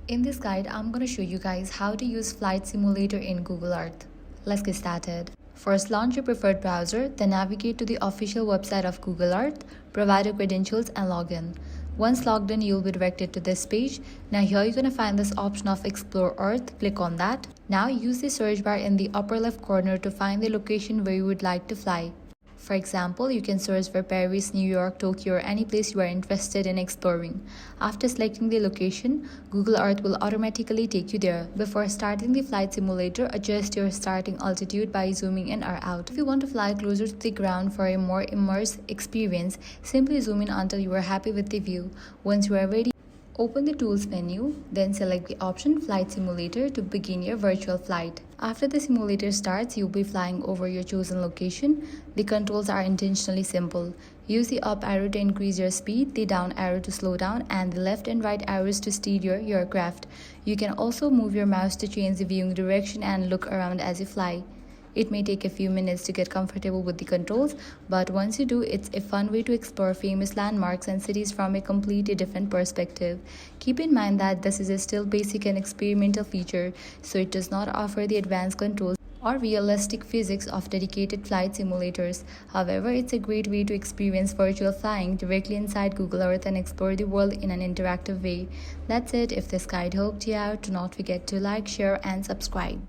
In this guide, I'm going to show you guys how to use Flight Simulator in Google Earth. Let's get started. First, launch your preferred browser, then navigate to the official website of Google Earth, provide your credentials and log in. Once logged in, you'll be directed to this page. Now here you're going to find this option of Explore Earth. Click on that. Now use the search bar in the upper left corner to find the location where you would like to fly. For example, you can search for Paris, New York, Tokyo, or any place you are interested in exploring. After selecting the location, Google Earth will automatically take you there. Before starting the flight simulator, adjust your starting altitude by zooming in or out. If you want to fly closer to the ground for a more immersive experience, simply zoom in until you are happy with the view. Once you are ready, open the Tools menu, then select the option Flight Simulator to begin your virtual flight. After the simulator starts, you'll be flying over your chosen location. The controls are intentionally simple. Use the up arrow to increase your speed, the down arrow to slow down, and the left and right arrows to steer your aircraft. You can also move your mouse to change the viewing direction and look around as you fly. It may take a few minutes to get comfortable with the controls, but once you do, it's a fun way to explore famous landmarks and cities from a completely different perspective. Keep in mind that this is a still basic and experimental feature, so it does not offer the advanced controls or realistic physics of dedicated flight simulators. However, it's a great way to experience virtual flying directly inside Google Earth and explore the world in an interactive way. That's it. If this guide helped you out, do not forget to like, share, and subscribe.